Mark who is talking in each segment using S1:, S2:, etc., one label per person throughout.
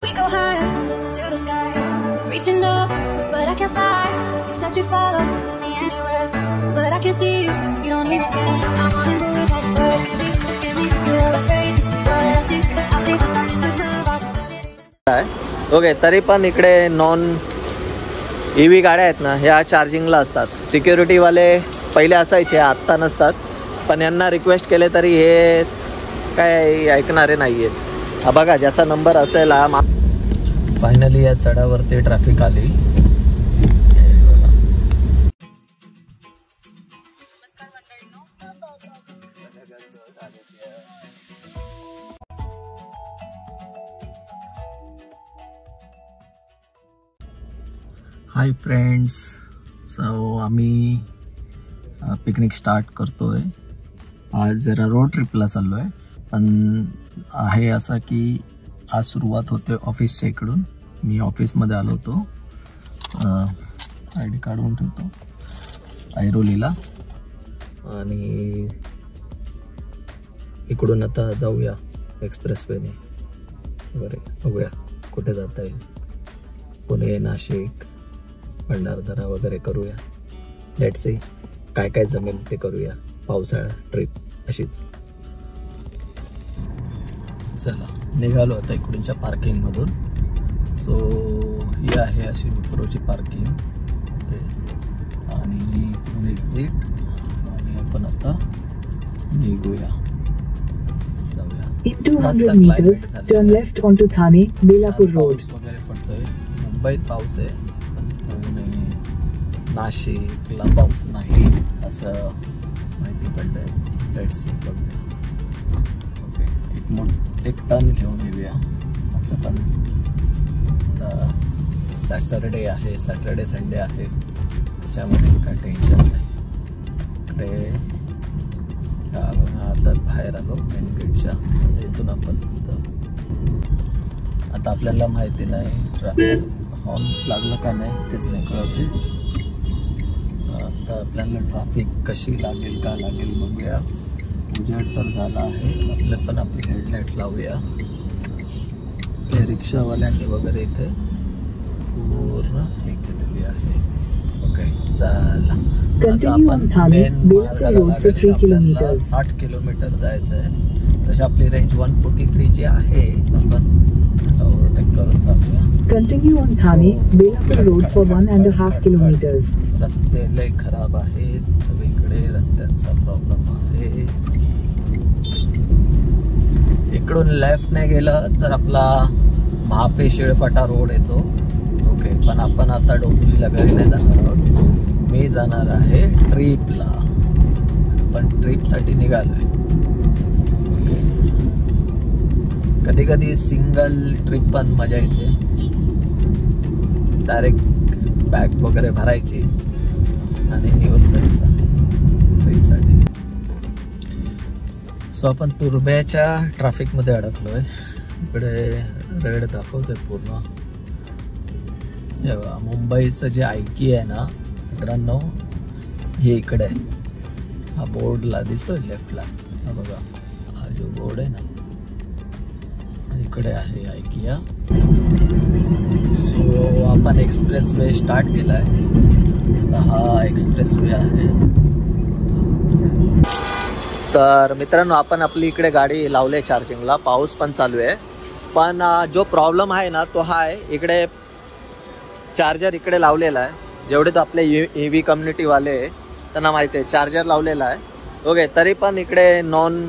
S1: We go higher to the sky, reaching up, but I can't fly. You said you'd follow me anywhere, but I can't see you. You don't even care. I wanna move like birds. If you look at me, you're afraid to see what I see. I think I'm just as nervous.
S2: Okay, तरी पण इकडे non EV गाड्या आहेत ना, ह्या चार्जिंगला असतात. सिक्युरिटीवाले पहिले असायचे, आत्ता नसतात. पण यांना रिक्वेस्ट केले तरी हे काय ऐकणारे नाही आहेत. हा बघा, ज्याचा नंबर असेल हा. फायनली या चढावरती ट्रॅफिक आली. हाय फ्रेंड्स, सो आम्ही पिकनिक स्टार्ट करतोय. आज जरा रोड ट्रिपला चाललो आहे. पण आहे असा की आज सुरुवात होते ऑफिसच्या इकडून. मी ऑफिसमध्ये आलो होतो. ID काढून ठेवतो. ऐरोलीला. आणि इकडून आता जाऊया एक्सप्रेसवेने वगैरे. बघूया कुठे जाता येईल. पुणे, नाशिक, भंडारदरा वगैरे करूया. लेट्स सी काय काय जमेल ते करूया. पावसाळा ट्रिप अशीच. चला निघालो आता इकडूनच्या पार्किंगमधून. सो ही आहे अशी विप्रोची पार्किंग. ओके, आणि इकडून एक्झिट. आणि आपण आता निघूया, जाऊया.
S3: turn left onto Thane, Belapur Road.
S2: पाऊस वगैरे पडतोय. मुंबईत पाऊस आहे, पुणे, नाशिकला पाऊस नाही असं माहिती पडलंय. लेट्स सी, बघूया. ओके, एक टर्न घेऊन येऊया. असं पण सॅटरडे आहे, सॅटरडे संडे आहे, त्याच्यामध्ये काय टेन्शन नाही. इकडे आता बाहेर आलो मेन गेटच्या. इथून आपण आता आपल्याला माहिती नाही हॉर्न लागलं का नाही तेच नाही कळते. आता आपल्याला ट्रॅफिक कशी लागेल का लागेल बघूया. उजेड तर झाला आहे. आपली हेडलाईट लावूया. हे रिक्षावाल्यांनी वगैरे इथे पूर्ण हे केलेली आहे. ओके, चला आता आपण मेन मार्गाला लागेल. आपल्याला 60 किलोमीटर जायचं आहे. तशी आपली रेंज 143 ची आहे. आपण ओव्हरटेक करून जाऊया.
S3: Continue on Thane, Belapur Road for 1.5 kilometers.
S2: रस्ते लय खराब आहेत. सगळीकडे रस्त्यांचा प्रॉब्लेम आहे. इकडून लेफ्ट नाही गेलं तर आपला महापे शिळफाटा रोड येतो. ओके, पण आपण आता डोंबिवलीला घरी नाही जाणार आहोत. मी जाणार आहे ट्रिपला. पण ट्रिपसाठी निघालोय. ओके, कधी कधी सिंगल ट्रिप पण मजा येते. डायरेक्ट बॅग वगैरे भरायची आणि निघून जायचं ट्रिपसाठी. सो आपण तुर्ब्याच्या ट्रॅफिकमध्ये अडकलोय. इकडे रेड दाखवतोय पूर्ण. मुंबईचं जे आयकी आहे ना मित्रांनो, हे इकडे आहे. हा बोर्डला दिसतोय लेफ्टला. हा बघा, हा जो बोर्ड आहे ना इकडे आहे आयकिया. सो आपण एक्सप्रेसवे स्टार्ट केलाय. आता हा एक्सप्रेसवे आहे. तर मित्रांनो, आपण आपली इकडे गाडी लावली आहे चार्जिंगला. पाऊस पण चालू आहे. पण जो प्रॉब्लेम आहे ना तो हा आहे, इकडे चार्जर इकडे लावलेला आहे. जेवढे तो आपले EV कम्युनिटीवाले त्यांना माहिती आहे चार्जर लावलेला आहे. ओके, तरी पण इकडे नॉन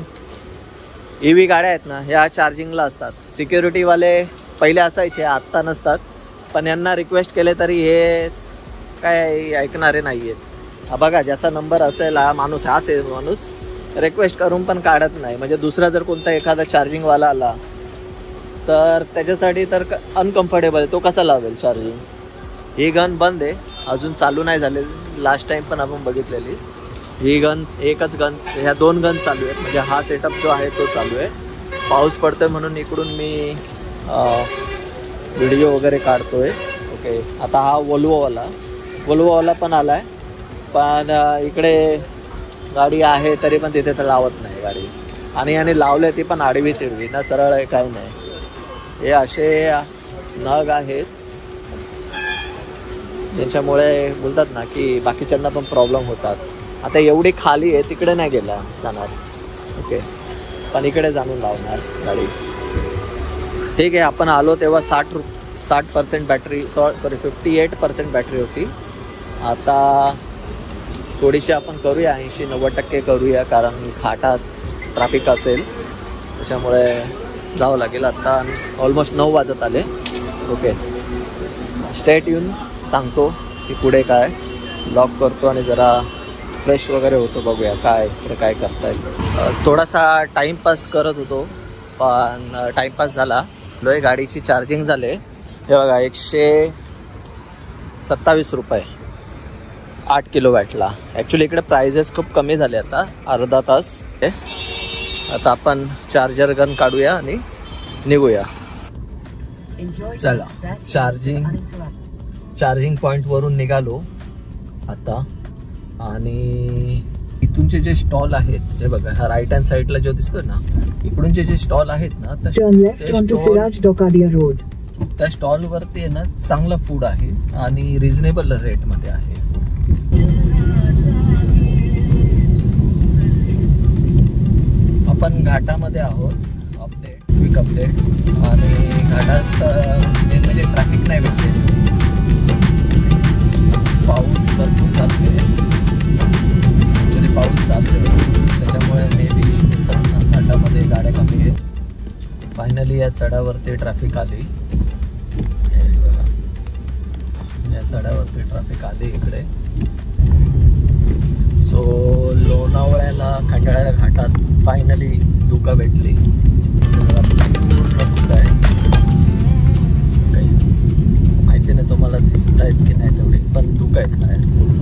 S2: EV गाड्या आहेत ना, ह्या चार्जिंगला असतात. सिक्युरिटीवाले पहिले असायचे, आत्ता नसतात. पण यांना रिक्वेस्ट केले तरी हे काय ऐकणारे नाही आहेत. हा बघा, ज्याचा नंबर असेल हा माणूस, हाच आहे माणूस. रिक्वेस्ट करून पण काढत नाही. म्हणजे दुसरा जर कोणता एखादा चार्जिंगवाला आला तर त्याच्यासाठी तर अनकम्फर्टेबल. तो कसा लावेल चार्जिंग. ही गन बंद आहे, अजून चालू नाही झाले. लास्ट टाइम पण आपण बघितलेली ही गन, एकच गन, ह्या 2 गन चालू आहेत. म्हणजे हा सेटअप जो आहे तो चालू आहे. पाऊस पडतोय म्हणून इकडून मी व्हिडिओ वगैरे काढतोय. ओके, आता हा वोल्वोवाला पण आला आहे. पण इकडे गाडी आहे तरी पण तिथे तर लावत नाही गाडी. आणि लावले ती पण आडवी तिडवी ना, सरळ आहे काही नाही. हे असे नग आहेत ज्यांच्यामुळे बोलतात ना की बाकीच्यांना पण प्रॉब्लेम होतात. आता एवढी खाली आहे तिकडे नाही गेला जाणार, ओके, पण इकडे जाणून लावणार गाडी. ठीक आहे, आपण आलो तेव्हा 60% बॅटरी, सॉरी 58% बॅटरी होती. आता थोडीशी आपण करूया, 80-90% करूया, कारण घाटात ट्रॅफिक असेल त्याच्यामुळे जावं लागेल. आता ऑलमोस्ट 9 वाजत आले. ओके, स्टेट येऊन सांगतो की पुढे काय ब्लॉग करतो आणि जरा फ्रेश वगैरे होतो, बघूया काय काय करता येईल. थोडासा टाईमपास करत होतो पण टाईमपास झाला. लोय गाडीची चार्जिंग झाले, हे बघा 127 रुपये 8 किलोवॅटला. ॲक्च्युली इकडे प्राइजेस खूप कमी झाले आता, अर्धा तास. आता आपण चार्जर गन काढूया आणि निघूया. चला, चार्जिंग पॉईंटवरून निघालो आता. आणि इथूनचे जे स्टॉल आहेत ते बघा, हा राईट हँड साईडला जो दिसतोय ना, इकडूनचे जे स्टॉल आहेत ना, त्या स्टॉलवरती आहे ना चांगलं फूड आहे आणि रिझनेबल रेटमध्ये आहे. आपण घाटामध्ये आहोत, क्विक अपडेट. आणि घाटात मेन म्हणजे ट्रॅफिक नाही भेटते, पाऊस भरपूर चालते, ॲक्च्युली पाऊस चालते त्याच्यामुळे मे बी घाटामध्ये गाड्या कमी आहेत. फायनली या चढावरती ट्रॅफिक आली, या चढावरती ट्रॅफिक आली इकडे. सो लोणावळ्याला खंडाळा घाटात फायनली धुका भेटली. पूर्ण धुका आहे, काही माहिती नाही तुम्हाला दिसत आहेत की नाही तेवढी, पण धुका आहेत बाहेर पूर्ण.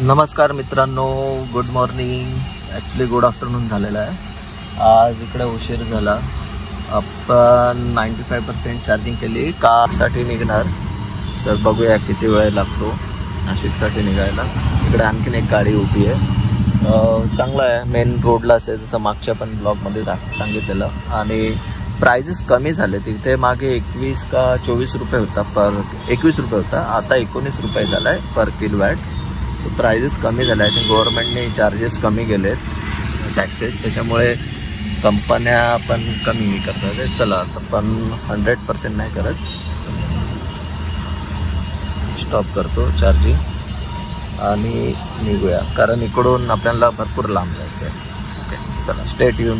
S2: नमस्कार मित्रांनो, good morning. Actually good afternoon झालेला आहे. आज इकडे उशीर झाला. आपण 95% चार्जिंग केली, कारसाठी निघणार. तर बघूया किती वेळ लागतो नाशिकसाठी निघायला. इकडे आणखीन एक गाडी उभी आहे, चांगलं आहे, मेन रोडलाच आहे जसं मागच्या पण ब्लॉगमध्ये सांगितलेलं. आणि प्राइजेस कमी झाले, तिथे मागे 21 का 24 रुपये होता 21 रुपये होता, आता 19 रुपये झाला आहे पर किलोवॅट. प्राइजेस कमी झाले. आय थिंक गव्हर्नमेंटने चार्जेस कमी केलेत, टॅक्सेस, त्याच्यामुळे कंपन्या पण कमी करतात. चला आता पण 100% नाही करत, स्टॉप करतो चार्जिंग आणि निघूया, कारण इकडून आपल्याला भरपूर लांब जायचं आहे. ओके, चला स्टे ट्यून.